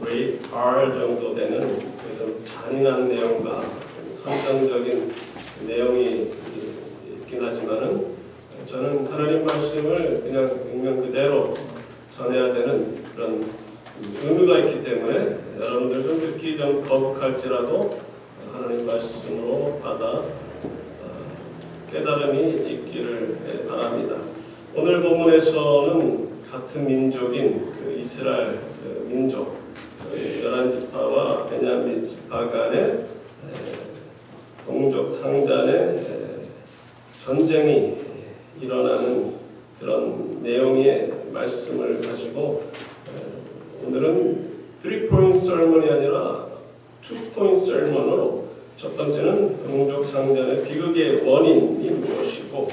Great R 정도 되는 좀 잔인한 내용과 선정적인 내용이 있긴 하지만은 저는 하나님 말씀을 그냥 읽는 그대로 전해야 되는 그런 의무가 있기 때문에 여러분들도 특히 좀 거북할지라도 하나님 말씀으로 받아 깨달음이 있기를 바랍니다. 오늘 본문에서는 같은 민족인 그 이스라엘 민족 11지파와 베냐민 지파 간의 동족 상잔의 전쟁이 일어나는 그런 내용의 말씀을 가지고 오늘은 3-point sermon이 아니라 2-point sermon으로 첫 번째는 동족 상잔의 비극의 원인이 무엇이고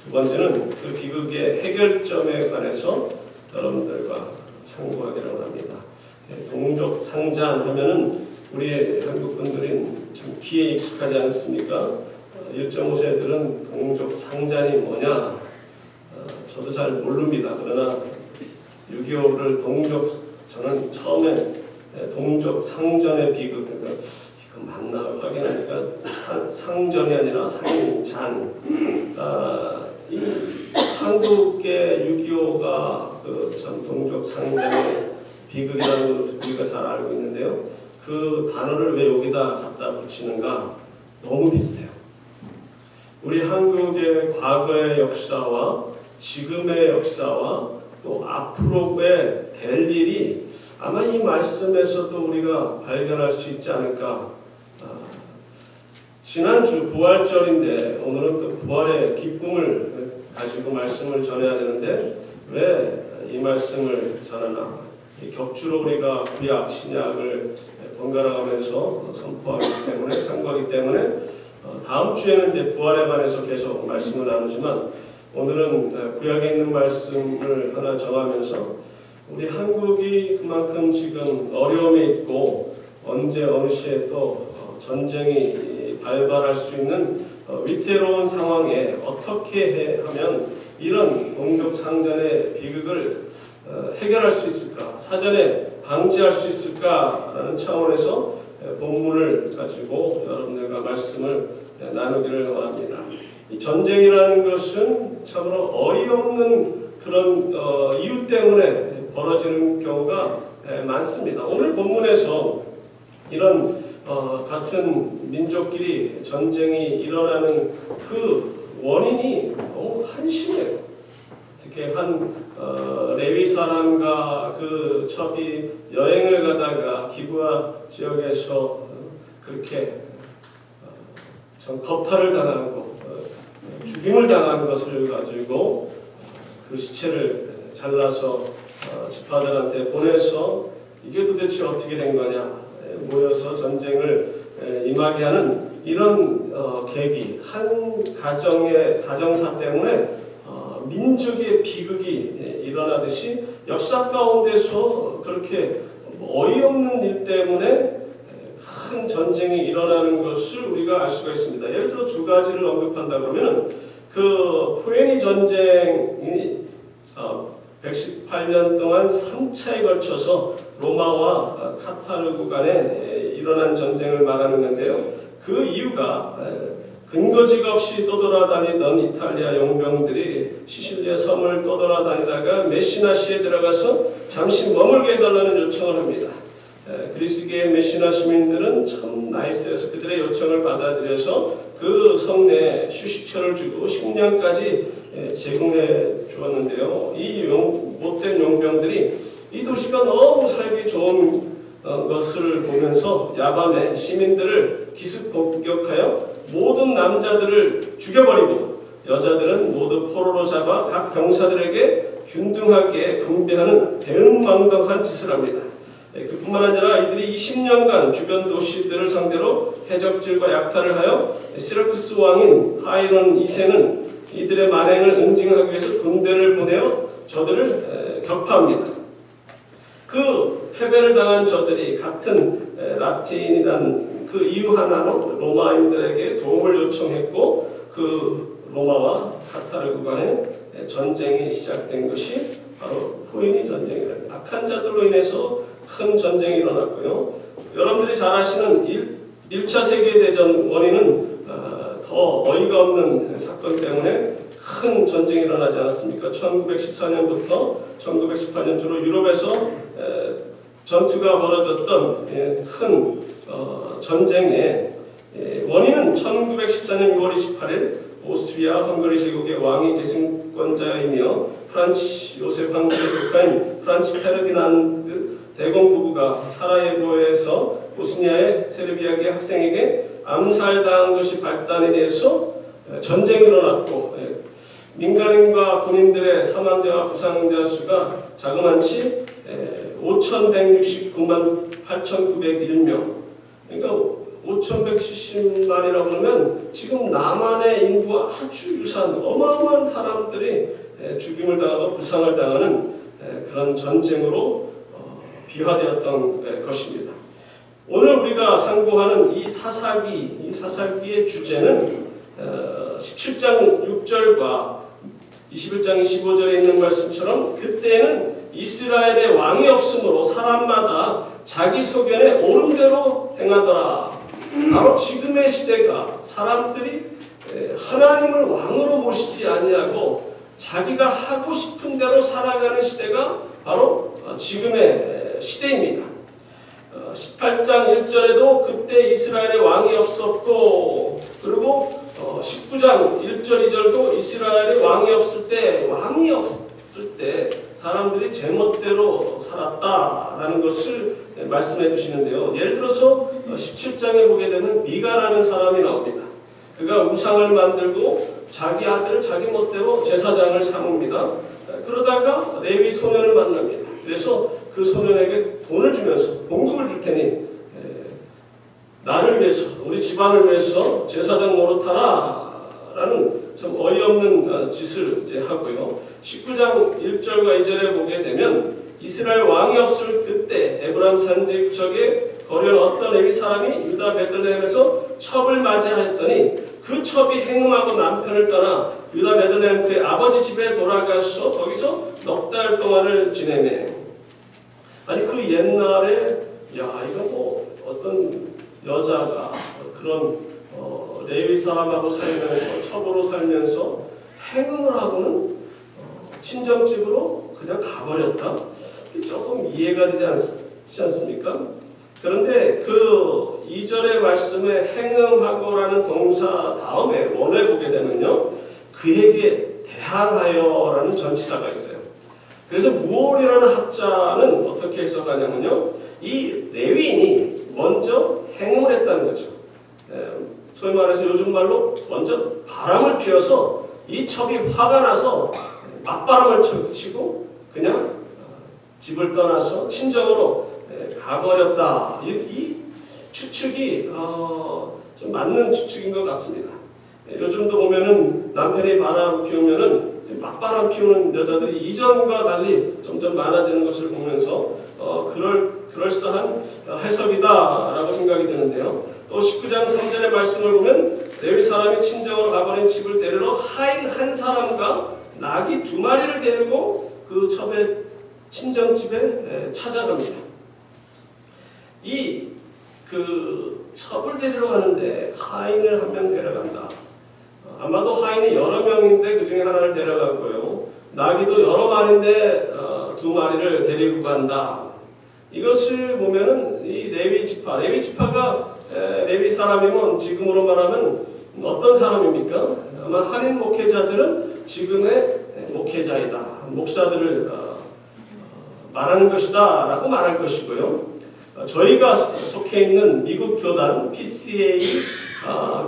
두 번째는 그 비극의 해결점에 관해서 여러분들과 상고하기를 합니다. 동족 상잔 하면은 우리 한국 분들은 참 귀에 익숙하지 않습니까? 1.5세들은 동족 상잔이 뭐냐? 저도 잘 모릅니다. 그러나 6.25를 저는 처음에 동족 상전의 비극, 이거 맞나 확인하니까 상전이 아니라 상잔. 이 한국의 6.25가 참 동족 상잔의 비극이라는 걸 우리가 잘 알고 있는데요. 그 단어를 왜 여기다 갖다 붙이는가? 너무 비슷해요. 우리 한국의 과거의 역사와 지금의 역사와 또 앞으로의 될 일이 아마 이 말씀에서도 우리가 발견할 수 있지 않을까. 지난주 부활절인데 오늘은 또 부활의 기쁨을 가지고 말씀을 전해야 되는데 왜 이 말씀을 전하나? 격주로 우리가 구약, 신약을 번갈아가면서 선포하기 때문에 상고하기 때문에 다음 주에는 이제 부활에 관해서 계속 말씀을 나누지만 오늘은 구약에 있는 말씀을 하나 정하면서 우리 한국이 그만큼 지금 어려움이 있고 언제 어느 시에 또 전쟁이 발발할 수 있는 위태로운 상황에 어떻게 하면 이런 동족 상전의 비극을 해결할 수 있을까? 사전에 방지할 수 있을까라는 차원에서 본문을 가지고 여러분들과 말씀을 나누기를 원합니다. 이 전쟁이라는 것은 참으로 어이없는 그런 이유 때문에 벌어지는 경우가 많습니다. 오늘 본문에서 이런 같은 민족끼리 전쟁이 일어나는 그 원인이 너무 한심해요. 특히 한 레위 사람과 그 첩이 여행을 가다가 기브아 지역에서 그렇게 참 겁탈을 당하고 죽임을 당한 것을 가지고 그 시체를 잘라서 지파들한테 보내서 이게 도대체 어떻게 된 거냐 모여서 전쟁을 임하게 하는 이런 계기 한 가정사 때문에 민족의 비극이 일어나듯이 역사 가운데서 그렇게 어이없는 일 때문에 큰 전쟁이 일어나는 것을 우리가 알 수가 있습니다. 예를 들어 두 가지를 언급한다 그러면 그 포에니 전쟁이 118년 동안 3차에 걸쳐서 로마와 카타르구 간에 일어난 전쟁을 말하는 건데요. 그 이유가 근거지가 없이 떠돌아다니던 이탈리아 용병들이 시실리아 섬을 떠돌아다니다가 메시나시에 들어가서 잠시 머물게 해달라는 요청을 합니다. 그리스계의 메시나 시민들은 참 나이스해서 그들의 요청을 받아들여서 그 성내에 휴식처를 주고 식량까지 제공해 주었는데요. 이 못된 용병들이 이 도시가 너무 살기 좋은 것을 보면서 야밤에 시민들을 기습 공격하여 모든 남자들을 죽여버리고 여자들은 모두 포로로 잡아 각 병사들에게 균등하게 분배하는 대응망덕한 짓을 합니다. 그뿐만 아니라 이들이 20년간 주변 도시들을 상대로 해적질과 약탈을 하여 시라쿠스 왕인 하이론 2세는 이들의 만행을 응징하기 위해서 군대를 보내어 저들을 격파합니다. 그 패배를 당한 저들이 같은 라틴이라는 그 이유 하나로 로마인들에게 도움을 요청했고 그 로마와 카타르구 간의 전쟁이 시작된 것이 바로 포에니 전쟁이랍니다. 악한 자들로 인해서 큰 전쟁이 일어났고요. 여러분들이 잘 아시는 1차 세계대전 원인은 더 어이가 없는 사건 때문에 큰 전쟁이 일어나지 않았습니까? 1914년부터 1918년 주로 유럽에서 전투가 벌어졌던 큰 전쟁의 원인은 1914년 6월 28일 오스트리아 헝가리 제국의 왕위 계승권자이며 프란츠 요셉 황제의 조카인 프란츠 페르디난드 대공 부부가 사라예보에서 보스니아의 세르비아계 학생에게 암살당한 것이 발단에 대해서 전쟁이 일어났고 민간인과 군인들의 사망자와 부상자 수가 자그만치 5,169만 8,901명. 그러니까 5,170만이라고 그러면 지금 남한의 인구와 아주 유사한 어마어마한 사람들이 죽임을 당하고 부상을 당하는 그런 전쟁으로 비화되었던 것입니다. 오늘 우리가 상고하는 이 사사기의 주제는 17장 6절과 21장 25절에 있는 말씀처럼 그때는 이스라엘의 왕이 없으므로 사람마다 자기 소견에 옳은 대로 행하더라. 바로 지금의 시대가 사람들이 하나님을 왕으로 모시지 아니하고 자기가 하고 싶은 대로 살아가는 시대가 바로 지금의 시대입니다. 18장 1절에도 그때 이스라엘의 왕이 없었고, 그리고 19장 1절 2절도 이스라엘의 왕이 없을 때 사람들이 제멋대로 살았다라는 것을 말씀해 주시는데요. 예를 들어서 17장에 보게 되면 미가라는 사람이 나옵니다. 그가 우상을 만들고 자기 아들을 자기 멋대로 제사장을 삼습니다. 그러다가 레위 소년을 만납니다. 그래서 그 소년에게 돈을 주면서 봉급을 줄 테니 나를 위해서, 우리 집안을 위해서 제사장 노릇하라 라는 참 어이없는 짓을 이제 하고요. 19장 1절과 2절에 보게 되면 이스라엘 왕이 없을 그때 에브라임 산지 구석에 거류한 어떤 레위 사람이 유다 베들레헴에서 첩을 맞이하였더니 그 첩이 행음하고 남편을 떠나 유다 베들레헴 그의 아버지 집에 돌아가서 거기서 넉 달 동안을 지내매. 아니 그 옛날에 이거 뭐 어떤 여자가 그런 레위 사람하고 살면서 첩으로 살면서 행음을 하고는 친정집으로 그냥 가버렸다. 조금 이해가 되지 않습니까? 그런데 그 2절의 말씀에 행음하고라는 동사 다음에 원에 보게 되면요, 그에게 대항하여라는 전치사가 있어요. 그래서 무올이라는 학자는 어떻게 해석하냐면요, 이 레위인이 먼저 행음을 했다는 거죠. 소위 말해서 요즘 말로 먼저 바람을 피워서 이 첩이 화가 나서 맞바람을 치고 그냥 집을 떠나서 친정으로 가버렸다. 이 추측이 좀 맞는 추측인 것 같습니다. 요즘도 보면은 남편이 바람 피우면은 맞바람 피우는 여자들이 이전과 달리 점점 많아지는 것을 보면서 그럴싸한 해석이다라고 생각이 드는데요. 또 19장 3절의 말씀을 보면 레위 사람이 친정으로 가버린 집을 데리러 하인 한 사람과 나귀 2마리를 데리고 그 첩의 친정집에 찾아갑니다. 그 첩을 데리러 가는데 하인을 한 명 데려간다. 아마도 하인이 여러 명인데 그 중에 하나를 데려가고요. 나귀도 여러 마리인데 2마리를 데리고 간다. 이것을 보면은 이 레위 지파가 레위 사람이면 지금으로 말하면 어떤 사람입니까? 아마 한인 목회자들은 지금의 목회자이다. 목사들을 말하는 것이다 라고 말할 것이고요. 저희가 속해 있는 미국 교단 PCA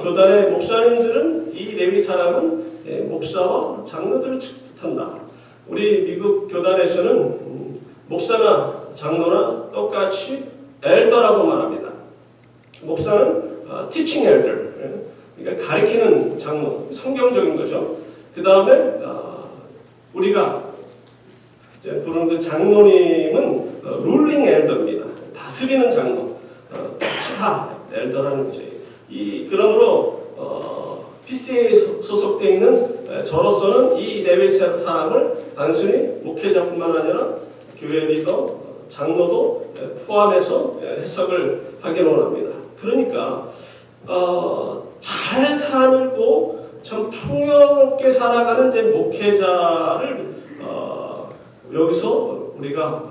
교단의 목사님들은 이 레위 사람은 목사와 장로들을 뜻한다. 우리 미국 교단에서는 목사나 장로나 똑같이 엘더라고 말합니다. 목사는 teaching elder, 그러니까 가리키는 장로, 성경적인 거죠. 그 다음에 우리가 이제 부르는 그 장로님은 ruling elder입니다. 다스리는 장로, 치하 엘더라는 거죠. 그러므로 PCA에 소속되어 있는 저로서는 이 레위 사람을 단순히 목회자뿐만 아니라 교회 리더, 장로도 포함해서 해석을 하기를 원합니다. 그러니까 잘 살고 참 풍요롭게 살아가는 제 목회자를 여기서 우리가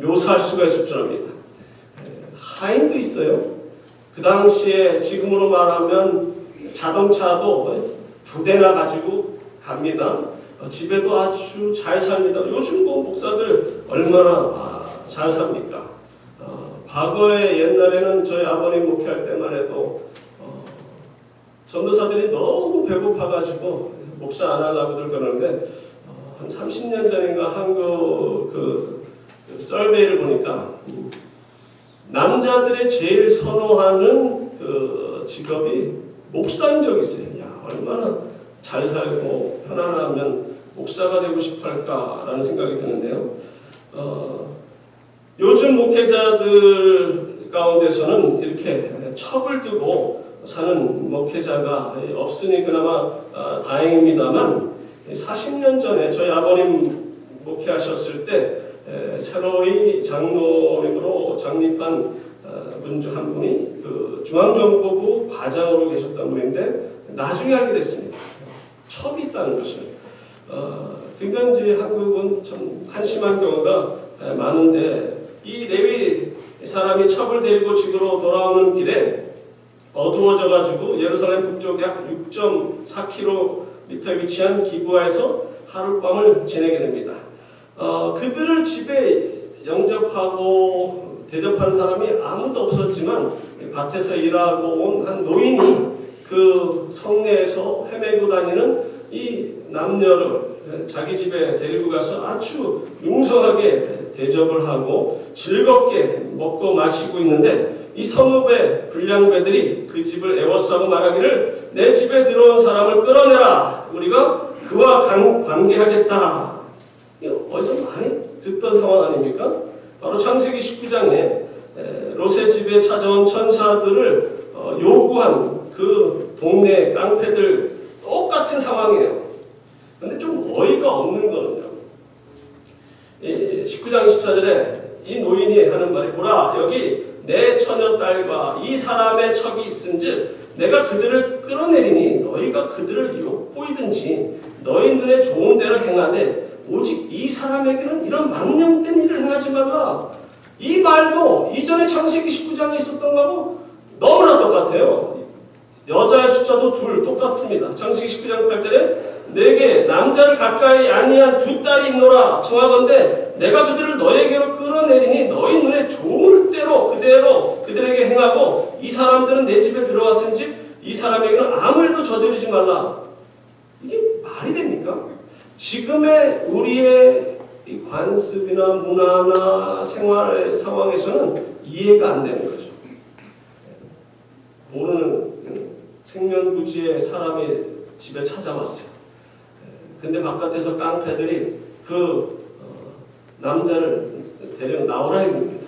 묘사할 수가 있을 줄 압니다. 하인도 있어요. 그 당시에 지금으로 말하면 자동차도 2대나 가지고 갑니다. 집에도 아주 잘 삽니다. 요즘 목사들 얼마나 잘 삽니까? 과거에 옛날에는 저희 아버님 목회할 때만 해도 전도사들이 너무 배고파가지고 목사 안 하려고들 그러는데 한 30년 전인가 한국 서베이를 보니까 남자들의 제일 선호하는 직업이 목사인 적이 있어요. 야, 얼마나 잘 살고 편안하면 목사가 되고 싶어 할까라는 생각이 드는데요. 요즘 목회자들 가운데서는 이렇게 첩을 두고 사는 목회자가 없으니 그나마 다행입니다만 40년 전에 저희 아버님 목회하셨을 때 새로이 장로님으로 장립한 분 중 한 분이 중앙정보부 과장으로 계셨던 분인데 나중에 알게 됐습니다. 첩이 있다는 것을. 그러니까 이제 한국은 참 한심한 경우가 많은데 이 레위 사람이 첩을 데리고 집으로 돌아오는 길에 어두워져가지고 예루살렘 북쪽 약 6.4km에 위치한 기브아에서 하룻밤을 지내게 됩니다. 그들을 집에 영접하고 대접한 사람이 아무도 없었지만 밭에서 일하고 온 한 노인이 그 성내에서 헤매고 다니는 이 남녀를 자기 집에 데리고 가서 아주 융성하게 대접을 하고 즐겁게 먹고 마시고 있는데 이 성읍의 불량배들이 그 집을 애워싸고 말하기를 내 집에 들어온 사람을 끌어내라. 우리가 그와 관계하겠다. 어디서 많이 듣던 상황 아닙니까? 바로 창세기 19장에 롯의 집에 찾아온 천사들을 요구한 그 동네 깡패들 똑같은 상황이에요. 근데 좀 어이가 없는 거는요. 19장 14절에 이 노인이 하는 말이 보라 여기 내 처녀딸과 이 사람의 첩이 있은즉 내가 그들을 끌어내리니 너희가 그들을 욕보이든지 너희 눈에 좋은 대로 행하되 오직 이 사람에게는 이런 망령된 일을 행하지 말라. 이 말도 이전에 창세기 19장에 있었던 거하고 너무나 똑같아요. 여자의 숫자도 2 똑같습니다. 창세기 19장 8절에 내게 남자를 가까이 아니한 2 딸이 있노라 청하건대 내가 그들을 너에게로 끌어내리니 너희 눈에 좋을 대로 그대로 그들에게 행하고 이 사람들은 내 집에 들어왔은지 이 사람에게는 아무 일도 저지르지 말라. 이게 말이 됩니까? 지금의 우리의 이 관습이나 문화나 생활의 상황에서는 이해가 안 되는 거죠. 모르는 생면부지의 사람이 집에 찾아왔어요. 근데 바깥에서 깡패들이 남자를 데리고 나오라 했습니다.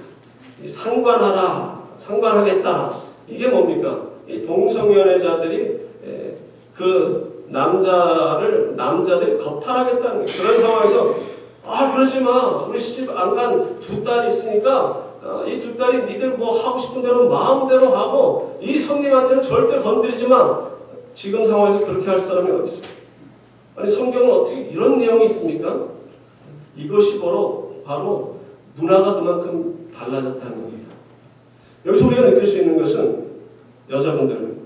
상관하겠다. 이게 뭡니까? 이 동성연애자들이 남자들이 겁탈하겠다는 그런 상황에서 그러지 마. 우리 집 안 간 2 딸이 있으니까 이 2 딸이 니들 뭐 하고 싶은 대로 마음대로 하고 이 성님한테는 절대 건드리지 마. 지금 상황에서 그렇게 할 사람이 어디 있어요? 아니 성경은 어떻게 이런 내용이 있습니까? 이것이 바로 문화가 그만큼 달라졌다는 겁니다. 여기서 우리가 느낄 수 있는 것은 여자분들은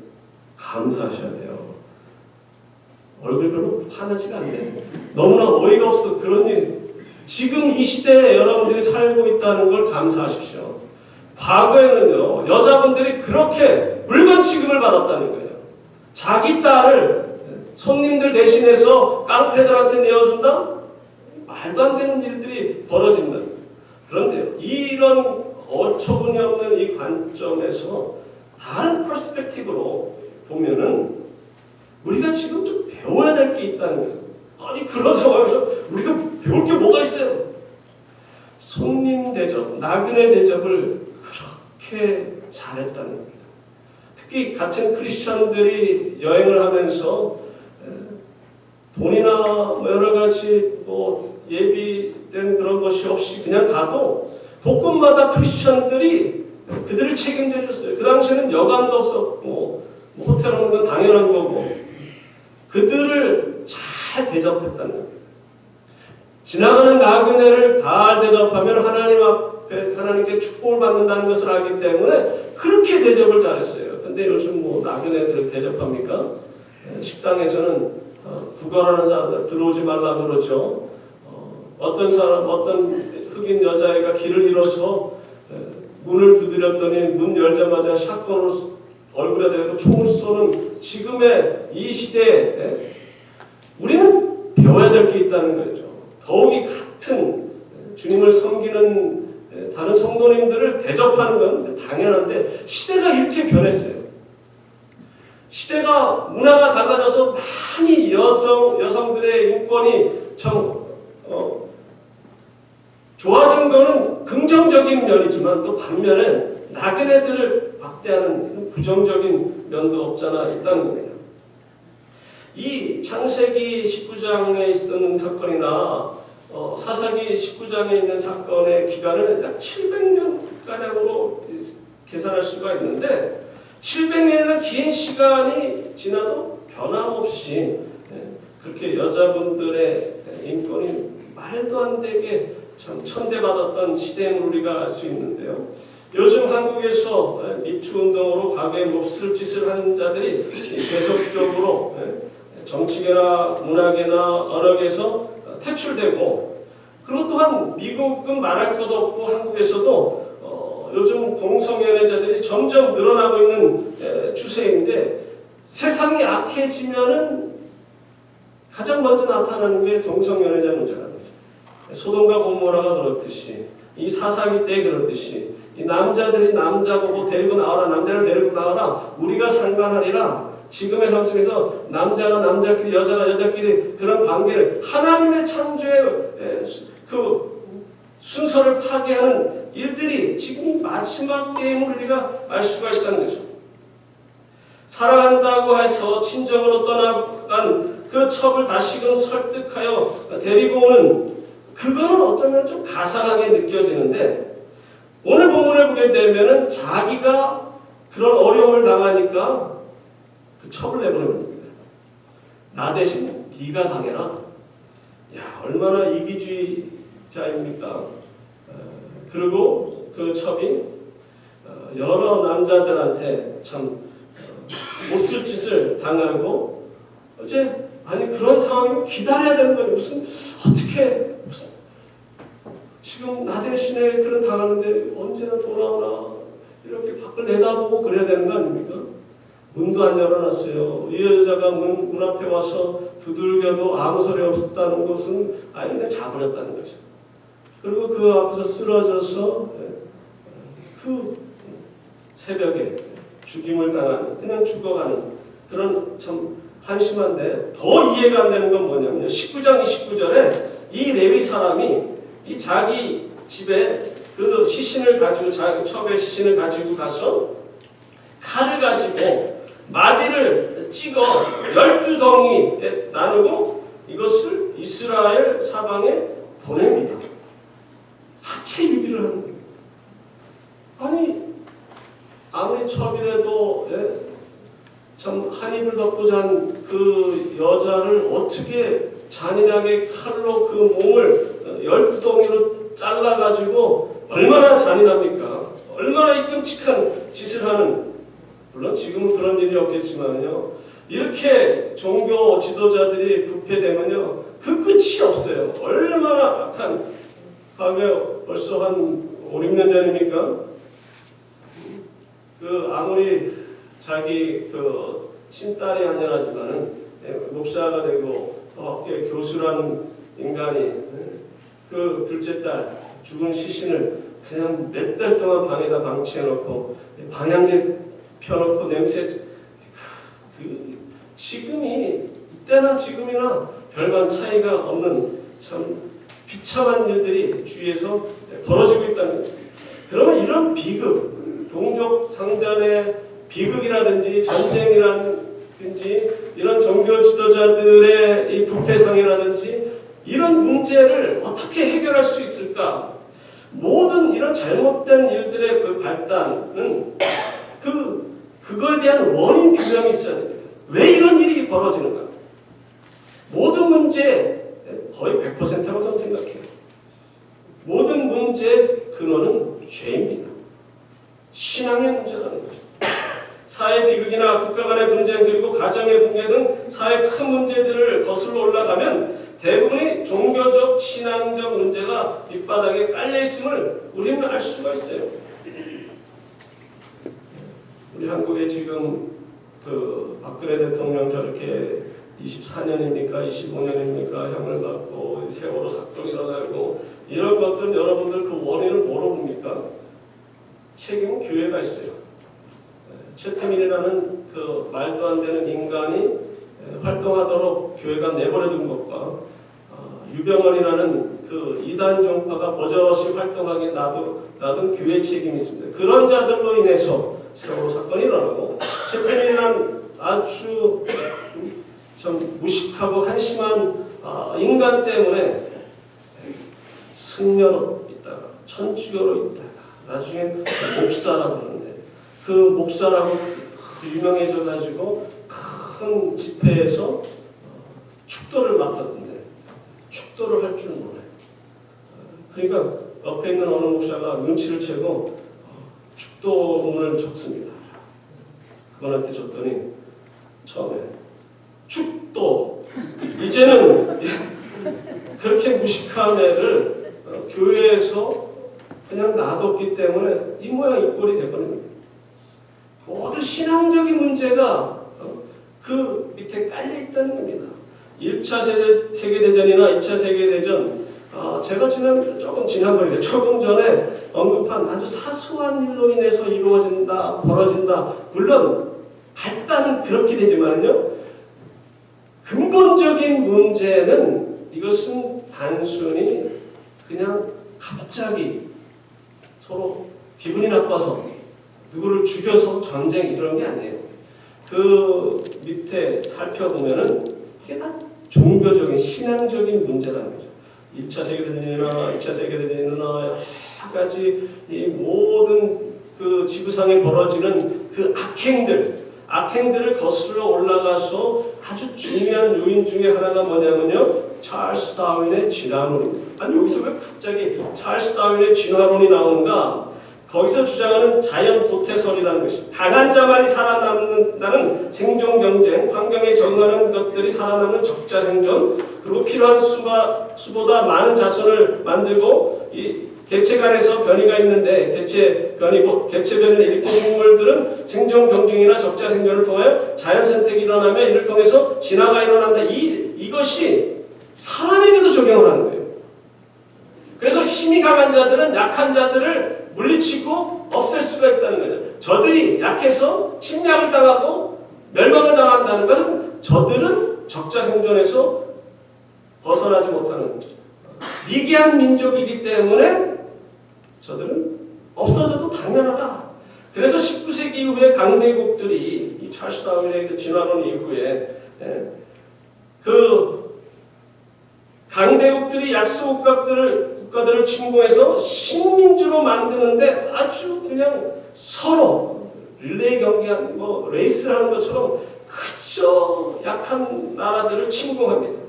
감사하셔야 돼요. 얼굴 별로 환하지가 않네. 너무나 어이가 없어. 그런 일. 지금 이 시대에 여러분들이 살고 있다는 걸 감사하십시오. 과거에는요, 여자분들이 그렇게 물건 취급을 받았다는 거예요. 자기 딸을 손님들 대신해서 깡패들한테 내어준다? 말도 안 되는 일들이 벌어진다. 그런데 이런 어처구니 없는 이 관점에서 다른 퍼스펙티브로 보면은 우리가 지금 좀 배워야 될 게 있다는 거예요. 아니 그런 상황에서 우리가 배울 게 뭐가 있어요? 손님 대접, 나그네 대접을 그렇게 잘했다는 겁니다. 특히 같은 크리스천들이 여행을 하면서 돈이나 여러 가지 예비 된 그런 것이 없이 그냥 가도 곳곳마다 크리스천들이 그들을 책임져 줬어요. 그 당시에는 여관도 없었고 호텔 없는 건 당연한 거고 그들을 잘 대접했다는 거예요. 지나가는 나그네를 잘 대접하면 하나님 앞에 하나님께 축복을 받는다는 것을 알기 때문에 그렇게 대접을 잘했어요. 근데 요즘 뭐 나그네들을 대접합니까? 식당에서는 구걸하는 사람들 들어오지 말라고 그러죠. 어떤 사람, 어떤 흑인 여자애가 길을 잃어서 문을 두드렸더니 문 열자마자 샷건을 얼굴에 대고 총을 쏘는 지금의 이 시대에 우리는 배워야 될 게 있다는 거죠. 더욱이 같은 주님을 섬기는 다른 성도님들을 대접하는 건 당연한데 시대가 이렇게 변했어요. 시대가 문화가 달라져서 많이 여성들의 인권이 참 좋아진 거는 긍정적인 면이지만 또 반면에 나그네들을 박대하는 부정적인 면도 없잖아 있다는 겁니다. 이 창세기 19장에 있었는 사건이나 사사기 19장에 있는 사건의 기간을 약 700년가량으로 계산할 수가 있는데 700년이나 긴 시간이 지나도 변함없이 그렇게 여자분들의 인권이 말도 안 되게 참 천대받았던 시대임을 우리가 알 수 있는데요. 요즘 한국에서 미투 운동으로 과거에 몹쓸 짓을 한 자들이 계속적으로 정치계나 문화계나 언어계에서 퇴출되고 그리고 또한 미국은 말할 것도 없고 한국에서도 요즘 동성연애자들이 점점 늘어나고 있는 추세인데 세상이 악해지면은 가장 먼저 나타나는 게 동성연애자 문제라는 거죠. 소돔과 고모라가 그렇듯이 이 사사기 때 그렇듯이 이 남자들이 남자 보고 데리고 나와라 남자를 데리고 나와라 우리가 상관하리라 지금의 삶 속에서 남자가 남자끼리 여자가 여자끼리 그런 관계를 하나님의 창조의 그 순서를 파괴하는 일들이 지금 마지막 때임을 우리가 알 수가 있다는 거죠. 사랑한다고 해서 친정으로 떠나간 그 첩을 다시금 설득하여 데리고 오는 그거는 어쩌면 좀 가상하게 느껴지는데 오늘 본문을 보게 되면은 자기가 그런 어려움을 당하니까 그 첩을 내보내는 겁니다. 나 대신 네가 당해라. 야 얼마나 이기주의자입니까? 그리고 그 첩이 여러 남자들한테 참 못쓸 짓을 당하고 어째 아니 그런 상황이면 기다려야 되는 거예요. 무슨 어떻게 무슨 지금 나 대신에 그런 당하는데 언제나 돌아오나 이렇게 밖을 내다보고 그래야 되는 거 아닙니까? 문도 안 열어놨어요. 이 여자가 문 앞에 와서 두들겨도 아무 소리 없었다는 것은 아예 그냥 잡아냈다는 거죠. 그리고 그 앞에서 쓰러져서 그 새벽에 죽임을 당하는 그냥 죽어가는 그런 참 한심한데 더 이해가 안 되는 건 뭐냐면요. 19장 29절에 이 레위 사람이 이 자기 집에 그 시신을 가지고 자기 첩의 시신을 가지고 가서 칼을 가지고 마디를 찍어 12덩이에 나누고 이것을 이스라엘 사방에 보냅니다. 사체 유기를 하는 거예요. 아니 아무리 첩이라도 참 한 입을 덮고 잔 그 여자를 어떻게 잔인하게 칼로 그 몸을 12덩이로 잘라가지고 얼마나 잔인합니까? 얼마나 이 끔찍한 짓을 하는 물론 지금은 그런 일이 없겠지만요. 이렇게 종교 지도자들이 부패되면요. 그 끝이 없어요. 얼마나 악한 과거에 벌써 한 5, 6년 전입니까? 그 아무리 자기 그 친딸이 아니라지만은 목사가 되고 또 학교에 교수라는 인간이 그 둘째 딸 죽은 시신을 그냥 몇 달 동안 방에다 방치해놓고 방향제 펴놓고 냄새 지금이 이때나 지금이나 별반 차이가 없는 참 비참한 일들이 주위에서 벌어지고 있다는 거예요. 그러면 이런 비극, 동족 상잔의 비극이라든지 전쟁이라든지 이런 종교 지도자들의 이 부패상이라든지 이런 문제를 어떻게 해결할 수 있을까? 모든 이런 잘못된 일들의 그 발단은 그거에 대한 원인 규명이 있어야 됩니다. 왜 이런 일이 벌어지는가? 모든 문제 거의 100%라고 저는 생각해요. 모든 문제의 근원은 죄입니다. 신앙의 문제라는 거죠. 사회 비극이나 국가 간의 분쟁 그리고 가정의 붕괴 등 사회 큰 문제들을 거슬러 올라가면 대부분의 종교적, 신앙적 문제가 밑바닥에 깔려있음을 우리는 알 수가 있어요. 우리 한국에 지금 그 박근혜 대통령 저렇게 24년입니까? 25년입니까? 형을 받고 세월호 사건이 일어나고 이런 것들은 여러분들 그 원인을 뭐로 봅니까? 책임은 교회가 있어요. 최태민이라는 그 말도 안 되는 인간이 활동하도록 교회가 내버려둔 것과 유병헌이라는 그 이단 종파가 버젓이 활동하게 놔둔 교회의 책임이 있습니다. 그런 자들로 인해서 세월호 사건이 일어나고 최태민이라는 아주 좀 무식하고 한심한 인간 때문에 승려로 있다가 천주교로 있다가 나중에 목사라고 그러는데 그 목사라고 유명해져 가지고 큰 집회에서 축도를 맡았는데 축도를 할 줄 몰라요. 그러니까 옆에 있는 어느 목사가 눈치를 채고 축도문을 적습니다. 그분한테 줬더니 처음에 축도 이제는 그렇게 무식한 애를 교회에서 그냥 놔뒀기 때문에 이 모양 이 꼴이 돼버린 겁니다. 모두 신앙적인 문제가 그 밑에 깔려있다는 겁니다. 1차 세계대전이나 2차 세계대전 제가 지난번에 조금 전에 언급한 아주 사소한 일로 인해서 벌어진다. 물론 발단은 그렇게 되지만요. 근본적인 문제는 이것은 단순히 그냥 갑자기 서로 기분이 나빠서 누구를 죽여서 전쟁 이런 게 아니에요. 그 밑에 살펴보면은 이게 다 종교적인 신앙적인 문제라는 거죠. 1차 세계대전이나 2차 세계대전이나 여러 가지 이 모든 그 지구상에 벌어지는 그 악행들을 거슬러 올라가서 아주 중요한 요인 중에 하나가 뭐냐면요. 찰스 다윈의 진화론입니다. 아니 여기서 왜 갑자기 찰스 다윈의 진화론이 나오는가? 거기서 주장하는 자연 도태설이라는 것이 강한 자만이 살아남는다는 생존 경쟁, 환경에 적응하는 것들이 살아남는 적자 생존, 그리고 필요한 수보다 많은 자손을 만들고 이 개체 간에서 변이가 있는데 개체 변이를 일으킨 생물들은 생존 경쟁이나 적자 생존을 통하여 자연 선택이 일어나며 이를 통해서 진화가 일어난다. 이것이 사람에게도 적용을 하는 거예요. 그래서 힘이 강한 자들은 약한 자들을 물리치고 없앨 수가 있다는 거죠. 저들이 약해서 침략을 당하고 멸망을 당한다는 것은 저들은 적자 생존에서 벗어나지 못하는 미개한 민족이기 때문에 저들은 없어져도 당연하다. 그래서 19세기 이후에 강대국들이 이 찰스 다윈의 그 진화론 이후에 그 강대국들이 약소 국가들을 침공해서 식민지로 만드는데 아주 그냥 서로 릴레이 경기한 레이스를 하는 것처럼 그저 약한 나라들을 침공합니다.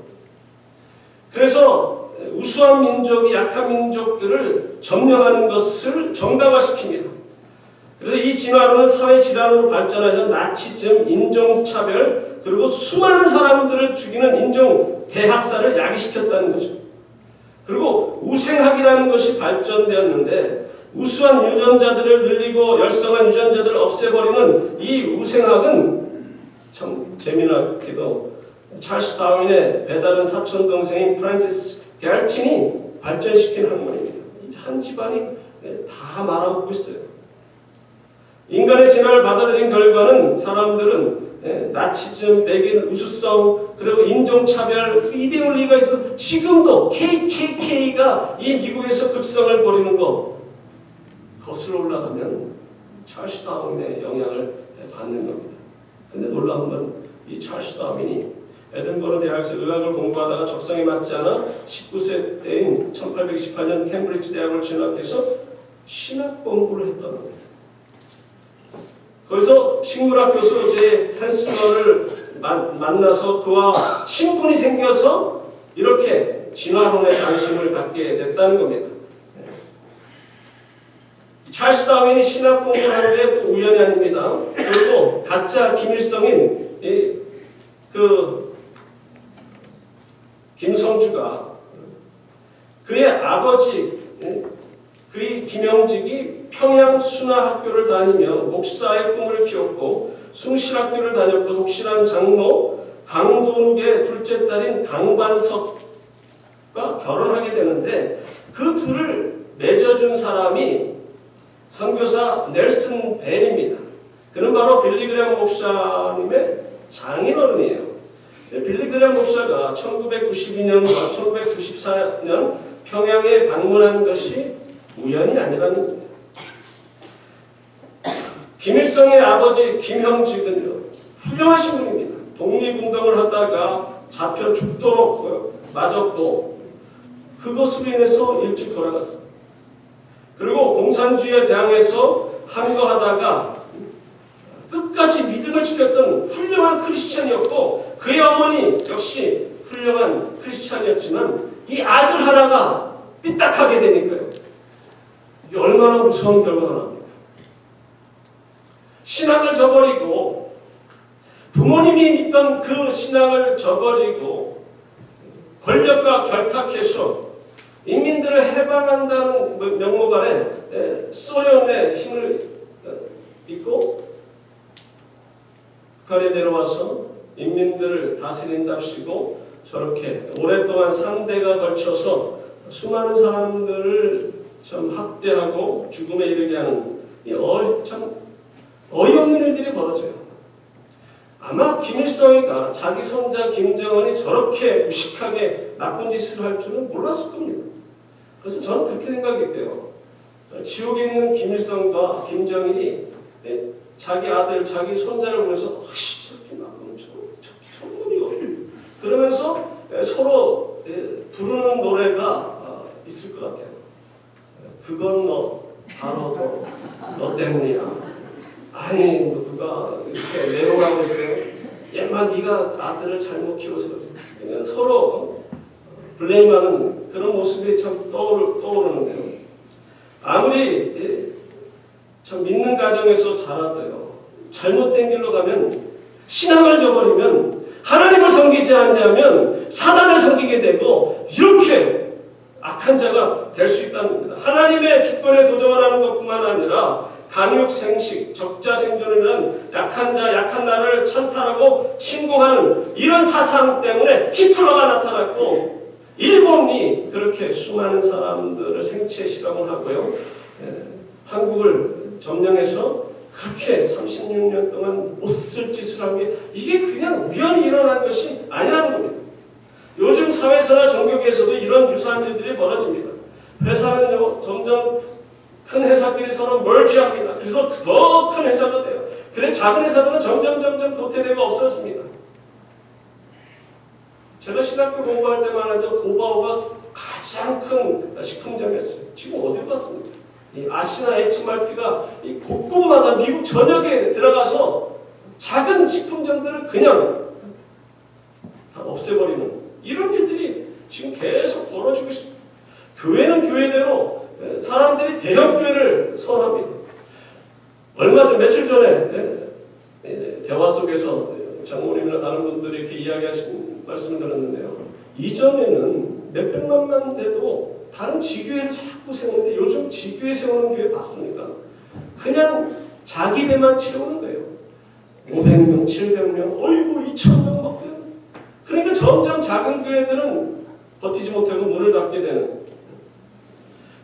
그래서 우수한 민족이 약한 민족들을 점령하는 것을 정당화시킵니다. 그래서 이 진화론은 사회 질환으로 발전하여 나치즘, 인종차별, 그리고 수많은 사람들을 죽이는 인종 대학살을 야기시켰다는 거죠. 그리고 우생학이라는 것이 발전되었는데 우수한 유전자들을 늘리고 열성한 유전자들을 없애버리는 이 우생학은 참 재미나게도 찰스 다윈의 배다른 사촌 동생인 프란시스 갤틴이 발전시킨 학문입니다. 한 집안이 다 말아먹고 있어요. 인간의 진화를 받아들인 결과는 사람들은 나치즘, 백인, 우수성, 그리고 인종차별, 이데올리가 있어. 지금도 KKK가 이 미국에서 극성을 벌이는 거 거슬러 올라가면 찰스 다윈의 영향을 받는 겁니다. 근데 놀라운 건 이 찰스 다윈이 에든버러 대학에서 의학을 공부하다가 적성에 맞지 않아 19세 때인 1828년 캠브리지 대학을 진학해서 신학 공부를 했다는 겁니다. 거기서 식물학 교수 제 헨스너를 만나서 그와 친분이 생겨서 이렇게 진화론에 관심을 갖게 됐다는 겁니다. 찰스 다윈이 신학 공부를 하는 게 또 우연이 아닙니다. 그리고 가짜 김일성인 김성주가 그의 아버지 그의 김영직이 평양 순화학교를 다니며 목사의 꿈을 키웠고 숭실학교를 다녔고 독실한 장로 강도욱의 둘째 딸인 강반석과 결혼하게 되는데 그 둘을 맺어준 사람이 선교사 넬슨 벨입니다. 그는 바로 빌리 그레엄 목사님의 장인어른이에요. 빌리 그레엄 목사가 1992년과 1994년 평양에 방문한 것이 우연이 아니라는 겁니다. 김일성의 아버지 김형직은요, 훌륭하신 분입니다. 독립운동을 하다가 잡혀 죽도록 맞았고 그것으로 인해서 일찍 돌아갔습니다. 그리고 공산주의에 대항해서 항거하다가 끝까지 믿음을 지켰던 훌륭한 크리스찬이었고 그의 어머니 역시 훌륭한 크리스찬이었지만 이 아들 하나가 삐딱하게 되니까요. 이게 얼마나 무서운 결과가 납니까? 신앙을 저버리고 부모님이 믿던 그 신앙을 저버리고 권력과 결탁해서 인민들을 해방한다는 명목 아래 소련의 힘을 믿고 북한에 내려와서 인민들을 다스린답시고 저렇게 오랫동안 3대가 걸쳐서 수많은 사람들을 참 학대하고 죽음에 이르게 하는 이 참 어이없는 일들이 벌어져요. 아마 김일성이가 자기 손자 김정은이 저렇게 무식하게 나쁜 짓을 할 줄은 몰랐을 겁니다. 그래서 저는 그렇게 생각이 돼요. 지옥에 있는 김일성과 김정일이 자기 아들, 자기 손자를 보면서 아씨 저렇게 나쁜 저놈이요. 그러면서 서로 부르는 노래가 있을 것 같아요. 그건 바로 너 때문이야. 아니 누가 이렇게 내로라고 했어요. 얘만 네가 아들을 잘못 키워서 그냥 서로 블레임하는 그런 모습이 참 떠오르는데요. 아무리 참 믿는 가정에서 자라도요. 잘못된 길로 가면 신앙을 저버리면 하나님을 섬기지 않냐면 사단을 섬기게 되고 이렇게 악한 자가 될 수 있다는 겁니다. 하나님의 주권에 도전하는 것뿐만 아니라 강육생식, 적자생존이라는 약한 자, 약한 나라를 찬탈하고 침공하는 이런 사상 때문에 히틀러가 나타났고 일본이 그렇게 수많은 사람들을 생체 실험을 하고요. 한국을 점령해서 그렇게 36년 동안 못 쓸 짓을 한 게 이게 그냥 우연히 일어난 것이 아니라는 겁니다. 요즘 사회사나 종교계에서도 이런 유사한 일들이 벌어집니다. 회사는요, 점점 큰 회사끼리 서로 멀지합니다. 그래서 더 큰 회사가 돼요. 그래 작은 회사들은 점점 도태되고 없어집니다. 제가 신학교 공부할 때만 해도 고바오가 가장 큰 식품점이었어요. 지금 어디로 갔습니까? 이 아시나 H마트가 이 곳곳마다 미국 전역에 들어가서 작은 식품점들을 그냥 다 없애버리는 이런 일들이 지금 계속 벌어지고 있습니다. 교회는 교회대로 사람들이 대형교회를 선호합니다. 얼마 전 며칠 전에 대화 속에서 장모님이나 다른 분들이 이렇게 이야기하신 말씀을 들었는데요. 이전에는 몇백만만 돼도 다른 지교회를 자꾸 세우는데 요즘 지교회 세우는 교회 봤습니까? 그냥 자기 배만 채우는 거예요. 500명, 700명, 어이구 2000명 막 그래요. 그러니까 점점 작은 교회들은 버티지 못하고 문을 닫게 되는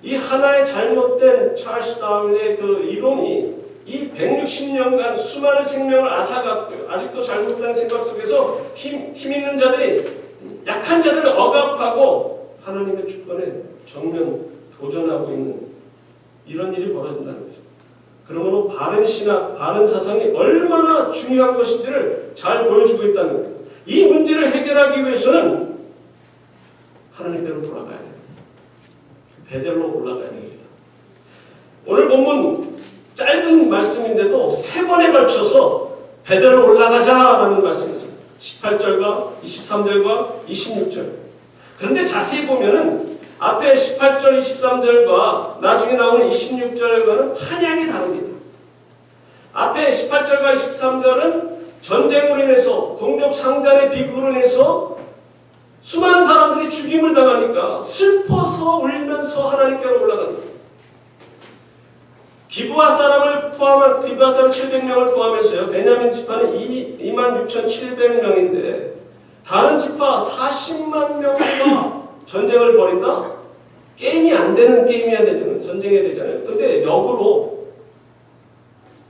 이 하나의 잘못된 찰스 다윈의 그 이론이 이 160년간 수많은 생명을 앗아갔고요. 아직도 잘못된 생각 속에서 힘 있는 자들이 약한 자들을 억압하고 하나님의 주권에 정면 도전하고 있는 이런 일이 벌어진다는 거죠. 그러므로 바른 신학, 바른 사상이 얼마나 중요한 것인지를 잘 보여주고 있다는 겁니다. 이 문제를 해결하기 위해서는 하나님께로 돌아가야 돼요. 베델로 올라가야 됩니다. 오늘 본문 짧은 말씀인데도 3번에 걸쳐서 베델로 올라가자라는 말씀이 있습니다. 18절과 23절과 26절. 그런데 자세히 보면은 앞에 18절, 23절과 나중에 나오는 26절과는 판약이 다릅니다. 앞에 18절과 23절은 전쟁으로 인해서 동족 상잔의 비극으로 인해서 수많은 사람들이 죽임을 당하니까 슬퍼서 울면서 하나님께로 올라간다. 기브아 사람을 포함한 기브아 사람 700명을 포함해서요. 베냐민 지파는 26,700명인데 다른 지파 40만 명과 전쟁을 벌인다? 게임이 안 되는 게임이어야 되잖아요. 전쟁해야 되잖아요. 근데 역으로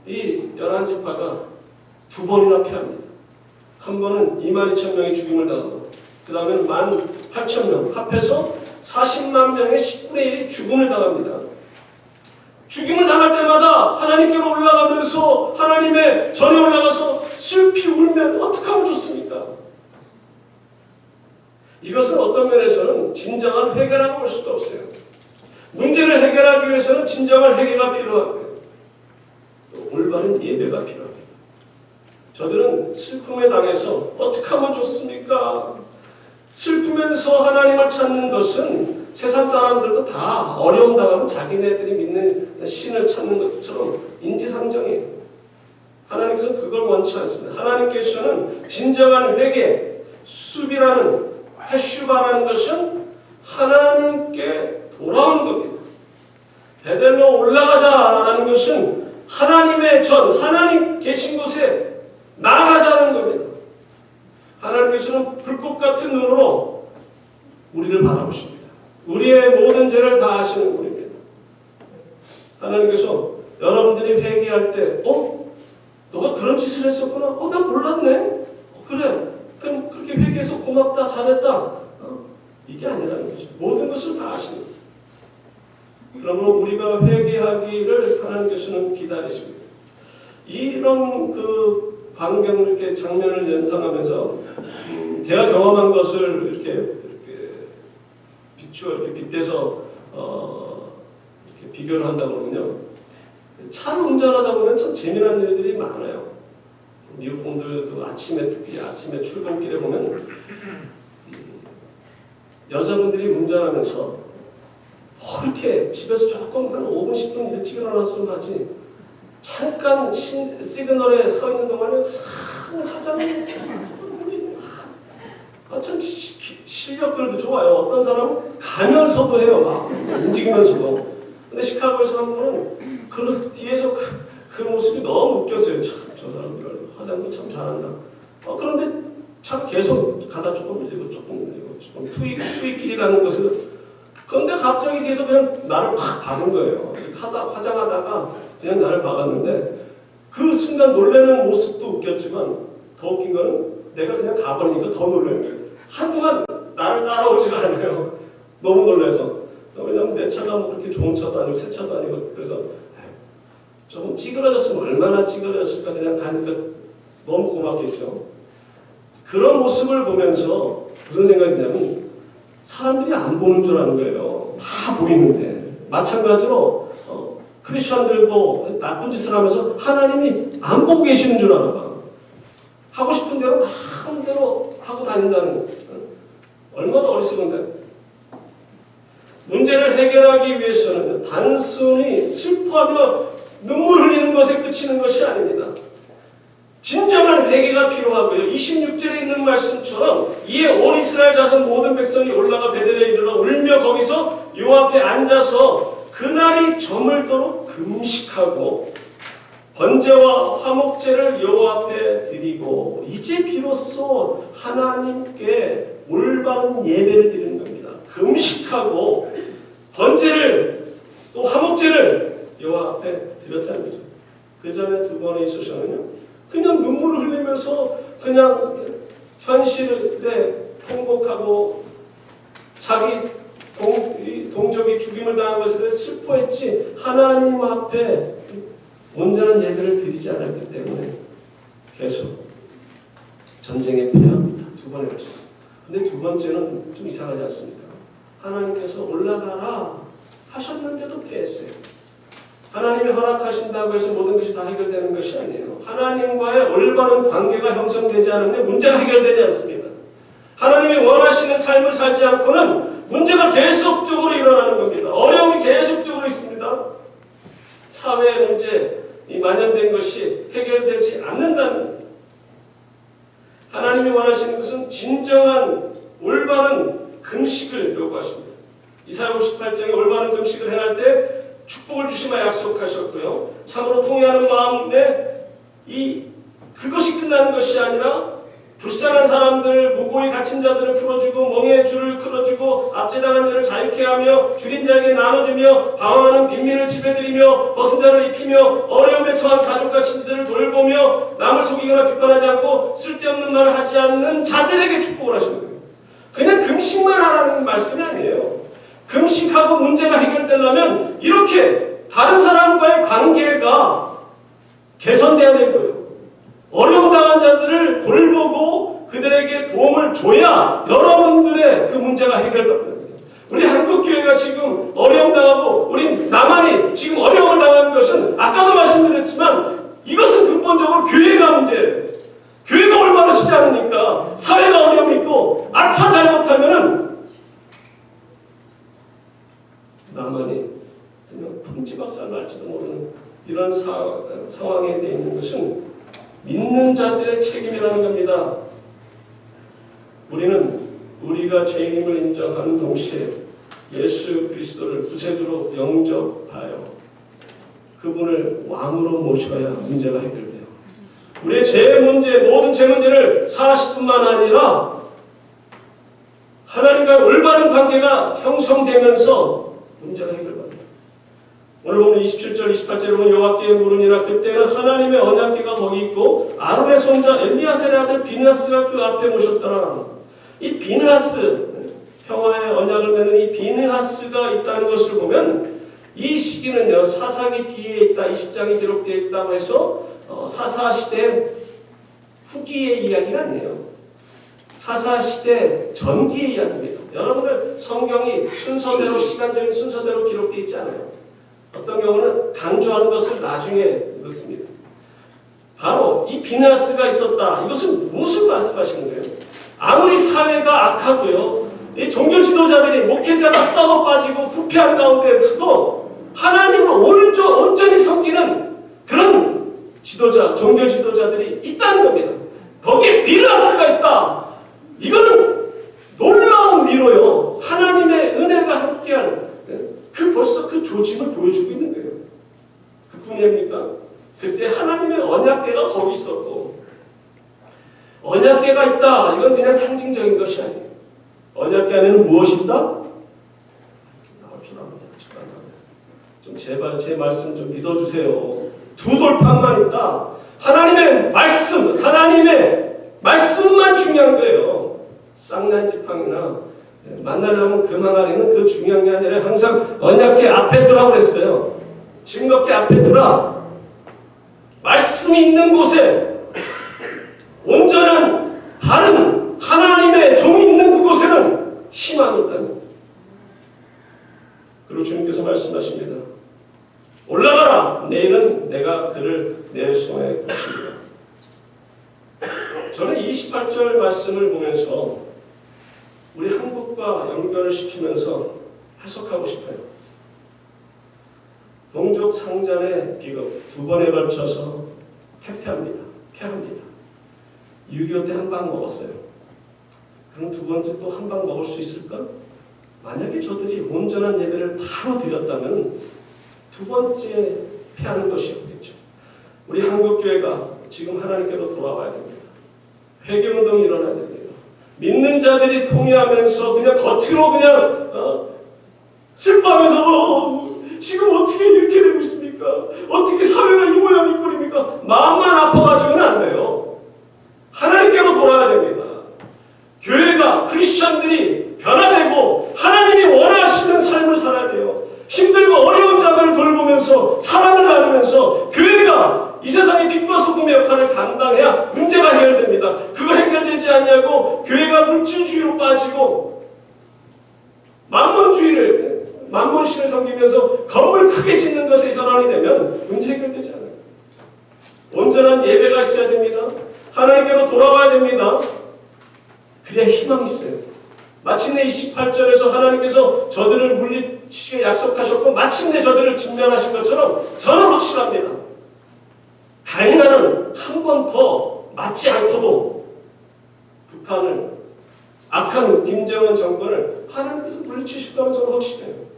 이 11지파가 2번이나 패합니다. 한 번은 22,000명이 죽임을 당하고 그 다음에는 18,000명 합해서 40만 명의 10분의 1이 죽음을 당합니다. 죽임을 당할 때마다 하나님께로 올라가면서 하나님의 전에 올라가서 슬피 울면 어떻게 하면 좋습니까? 이것은 어떤 면에서는 진정한 회개라고 볼 수가 없어요. 문제를 해결하기 위해서는 진정한 회개가 필요하고요. 올바른 예배가 필요합니다. 저들은 슬픔에 당해서 어떻게 하면 좋습니까? 슬프면서 하나님을 찾는 것은 세상 사람들도 다 어려움 당하면 자기네들이 믿는 신을 찾는 것처럼 인지상정이에요. 하나님께서는 그걸 원치 않습니다. 하나님께서는 진정한 회개, 수비라는 테슈바라는 것은 하나님께 돌아오는 겁니다. 베델로 올라가자라는 것은 하나님의 하나님 계신 곳에 나가자는 겁니다. 하나님께서는 불꽃 같은 눈으로 우리를 바라보십니다. 우리의 모든 죄를 다 아시는 분입니다. 하나님께서 여러분들이 회개할 때 너가 그런 짓을 했었구나. 나 몰랐네. 그래. 그럼 그렇게 회개해서 고맙다. 잘했다. 이게 아니라는 거죠. 모든 것을 다 아시는 거예요. 그러므로 우리가 회개하기를 하나님께서는 기다리십니다. 이런 그 광경을 이렇게 장면을 연상하면서 제가 경험한 것을 이렇게 이렇게 빗대서 이렇게 비교를 한다 그러면요. 차를 운전하다 보면 참 재미난 일들이 많아요. 미국 분들도 특히 아침에 출근길에 보면 여자분들이 운전하면서 이렇게 집에서 조금 한 5분, 10분 일찍 일어나서 좀 하지 잠깐 시그널에 서 있는 동안에 참 화장을 참 실력들도 좋아요. 어떤 사람은 가면서도 해요. 막 움직이면서도. 근데 시카고에서 한 분은 그 뒤에서 그 모습이 너무 웃겼어요. 참 저 사람들 화장도 참 잘한다. 그런데 참 계속 가다 조금 밀리고 조금 투입길이라는 것을 그런데 갑자기 뒤에서 그냥 나를 팍 박은 거예요. 화장하다가 그냥 나를 박았는데 그 순간 놀라는 모습도 웃겼지만 더 웃긴 거는 내가 그냥 가버리니까 더 놀라는 거예요. 한동안 나를 따라오지가 않아요. 너무 놀라서. 왜냐면 내 차가 뭐 그렇게 좋은 차도 아니고 새 차도 아니고 그래서 조금 찌그러졌으면 얼마나 찌그러졌을까 그냥 가니까 너무 고맙겠죠. 그런 모습을 보면서 무슨 생각이 드냐면 사람들이 안 보는 줄 아는 거예요. 다 보이는데. 마찬가지로 크리스천들도 나쁜 짓을 하면서 하나님이 안 보고 계시는 줄 알아 봐. 하고 싶은 대로 마음대로 하고 다닌다는 거. 얼마나 어리석은데. 문제를 해결하기 위해서는 단순히 슬퍼하며 눈물 흘리는 것에 그치는 것이 아닙니다. 진정한 회개가 필요하고요. 26절에 있는 말씀처럼 이에 온 이스라엘 자손 모든 백성이 올라가 베델에 이르러 울며 거기서 여호와 앞에 앉아서 그날이 저물도록 금식하고 번제와 화목제를 여호와 앞에 드리고 이제 비로소 하나님께 올바른 예배를 드리는 겁니다. 금식하고 번제를 또 화목제를 여호와 앞에 드렸다는 거죠. 그 전에 2번에 있어서는요. 그냥 눈물을 흘리면서 그냥 현실에 통곡하고 자기 동족이 죽임을 당한 것에 대해 슬퍼했지 하나님 앞에 온전한 예배를 드리지 않았기 때문에 계속 전쟁에 패합니다. 두 번에 걸쳤어요. 근데 두 번째는 좀 이상하지 않습니까? 하나님께서 올라가라 하셨는데도 피했어요. 하나님이 허락하신다고 해서 모든 것이 다 해결되는 것이 아니에요. 하나님과의 올바른 관계가 형성되지 않으면 문제가 해결되지 않습니다. 하나님이 원하시는 삶을 살지 않고는 문제가 계속적으로 일어나는 겁니다. 어려움이 계속적으로 있습니다. 사회의 문제, 이 만연된 것이 해결되지 않는다는 겁니다. 하나님이 원하시는 것은 진정한 올바른 금식을 요구하십니다. 이사야 58장에 올바른 금식을 행할 때 축복을 주시마 약속하셨고요. 참으로 통회하는 마음에 그것이 끝나는 것이 아니라 불쌍한 사람들, 무고히 갇힌 자들을 풀어주고 멍에 줄을 끌어주고 압제당한 자를 자유케 하며 줄인 자에게 나눠주며 방황하는 빈민을 지배드리며 벗은 자를 입히며 어려움에 처한 가족과 친지들을 돌보며 남을 속이거나 비판하지 않고 쓸데없는 말을 하지 않는 자들에게 축복을 하시는 거예요. 그냥 금식만 하라는 말씀이 아니에요. 금식하고 문제가 해결되려면 이렇게 다른 사람과의 관계가 개선돼야 되고요. 어려움 당한 자들을 돌보고 그들에게 도움을 줘야 여러분들의 그 문제가 해결됩니다. 우리 한국교회가 지금 어려움 당하고 우리 나만이 지금 어려움을 당하는 것은 아까도 말씀드렸지만 이것은 근본적으로 교회가 문제예요. 교회가 올바르시지 않으니까 사회가 어려움이 있고 아차 잘못하면은 나만이 그냥 풍지박살 날지도 모르는 이런 상황에 되어 있는 것은 믿는 자들의 책임이라는 겁니다. 우리는 우리가 죄인임을 인정하는 동시에 예수 그리스도를 구세주로 영접하여 그분을 왕으로 모셔야 문제가 해결돼요. 우리의 죄 문제, 모든 죄 문제를 40분만 아니라 하나님과 올바른 관계가 형성되면서 문제가 해결됩니다. 오늘 보면 27절, 28절에 보면 여호와께 물으니라 그때는 하나님의 언약궤가 거기 있고 아론의 손자 엘리야셀의 아들 비느하스가 그 앞에 모셨더라. 이 비느하스, 평화의 언약을 맺는 이 비느하스가 있다는 것을 보면 이 시기는요 사사기 뒤에 있다, 20장에 기록되어 있다고 해서 사사시대 후기의 이야기가 아니에요. 사사시대 전기의 이야기입니다. 여러분들 성경이 순서대로, 시간적인 순서대로 기록되어 있지 않아요. 어떤 경우는 강조하는 것을 나중에 넣습니다. 바로 이 비느하스가 있었다. 이것은 무엇을 말씀하시는 거예요? 아무리 사회가 악하고요, 이 종교 지도자들이 목회자가 썩어 빠지고 부패한 가운데서도 하나님을 온전히 섬기는 그런 지도자, 종교 지도자들이 있다는 겁니다. 거기에 비느하스가 있다. 이거는 놀라운 위로요. 하나님의 은혜가 함께한 벌써 그 조짐을 보여주고 있는 거예요. 그뿐이 아닙니까? 그때 하나님의 언약궤가 거기 있었고, 언약궤가 있다. 이건 그냥 상징적인 것이 아니에요. 언약궤 안에는 무엇이 있다? 나올 줄 압니다. 좀 제발 제 말씀 좀 믿어주세요. 두 돌판만 있다. 하나님의 말씀만 중요한 거예요. 쌍난지팡이나 만나려면 그 망아리는 그 중요한 게 아니라 항상 언약궤 앞에 두라고 그랬어요. 증거궤 앞에 두라. 말씀이 있는 곳에, 온전한 바른 하나님의 종이 있는 그곳에는 희망이 있다는 겁니다. 그리고 주님께서 말씀하십니다. 올라가라. 내일은 내가 그를 내 손에 붙이리라. 저는 28절 말씀을 보면서 우리 한국과 연결을 시키면서 해석하고 싶어요. 동족 상잔의 비극 두 번에 걸쳐서 패합니다. 6.25 때 한 방 먹었어요. 그럼 두 번째 또 한 방 먹을 수 있을까? 만약에 저들이 온전한 예배를 바로 드렸다면 두 번째 패하는 것이 없겠죠. 우리 한국교회가 지금 하나님께로 돌아와야 됩니다. 회개운동이 일어나야 됩니다. 믿는 자들이 통회하면서 그냥 겉으로 그냥 슬퍼하면서 지금 어떻게 이렇게 되고 있습니까? 어떻게 사회가 이 모양이 꼴입니까? 마음만 아파가지고는 안 돼요. 하나님께로 돌아야 됩니다. 교회가, 크리스찬들이 변화되고 하나님이 원하시는 삶을 살아야 돼요. 힘들고 어려운 자들을 돌보면서 사랑을 나누면서 교회가 이 세상의 빛과 소금의 역할을 감당해야 문제가 해결됩니다. 그거 해결되지 않냐고 교회 물질주의로 빠지고 만몬신을 섬기면서 건물 크게 짓는 것에 혈안이 되면 문제 해결되지 않아요. 온전한 예배가 있어야 됩니다. 하나님께로 돌아와야 됩니다. 그래야 희망이 있어요. 마침내 28절에서 하나님께서 저들을 물리치시게 약속하셨고 마침내 저들을 진멸하신 것처럼 저는 확실합니다. 가인나는 한 번 더 맞지 않고도 북한을 악한 김정은 정권을 하나님께서 물리치실 거라는 저는 확실해요.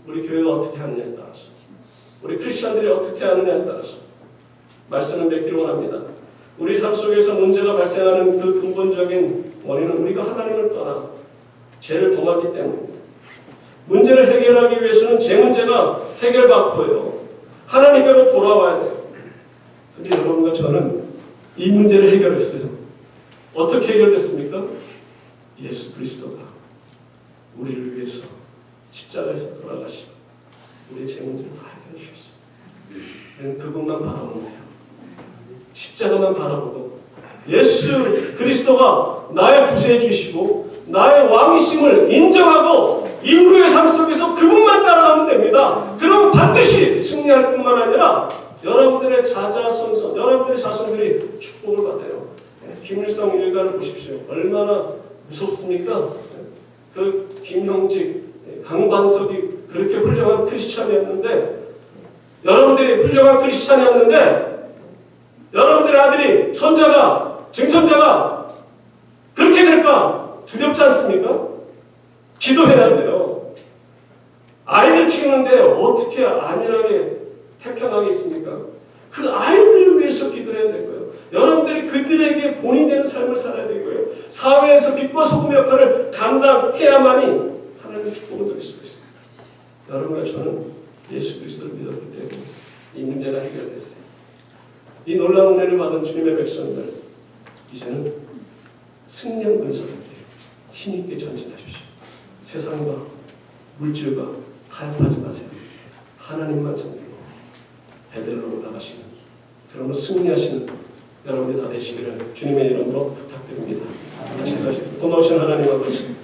우리 교회가 어떻게 하느냐에 따라서, 우리 크리스천들이 어떻게 하느냐에 따라서 말씀을 맺기를 원합니다. 우리 삶 속에서 문제가 발생하는 그 근본적인 원인은 우리가 하나님을 떠나 죄를 범하기 때문입니다. 문제를 해결하기 위해서는 제 문제가 해결받고요, 하나님께로 돌아와야 돼요. 근데 여러분과 저는 이 문제를 해결했어요. 어떻게 해결됐습니까? 예수 그리스도가 우리를 위해서 십자가에서 돌아가시고 우리의 제 문제를 다 해결해 주셨어요. 그분만 바라보면 돼요. 십자가만 바라보고 예수 그리스도가 나의 구세주이시고 나의 왕이심을 인정하고 이후의 삶 속에서 그분만 따라가면 됩니다. 그럼 반드시 승리할 뿐만 아니라 여러분들의 자자손손, 여러분들의 자손들이 축복을 받아요. 김일성 일가를 보십시오. 얼마나 무섭습니까? 그 김형직, 강반석이 그렇게 훌륭한 크리스찬이었는데, 여러분들이 훌륭한 크리스찬이었는데 여러분들의 아들이, 손자가, 증손자가 그렇게 될까 두렵지 않습니까? 기도해야 돼요. 아이들 키우는데 어떻게 안일하게 태평하게 있습니까? 그 아이들을 위해서 기도해야 되고요. 여러분들이 그들에게 본이 되는 삶을 살아야 되고요. 사회에서 빛과 소금 역할을 감당해야만이 하나님의 축복을 누릴 수 있습니다. 여러분과 저는 예수 그리스도를 믿었기 때문에 이 문제가 해결됐어요. 이 놀라운 은혜를 받은 주님의 백성들, 이제는 승리한 근성을 힘있게 전진하십시오. 세상과 물질과 타협하지 마세요. 하나님만 섬기고 베들로로 나가시는, 그러면 승리하시는 여러분이 다 되시기를 주님의 이름으로 부탁드립니다. 고마우신 하나님 아버지,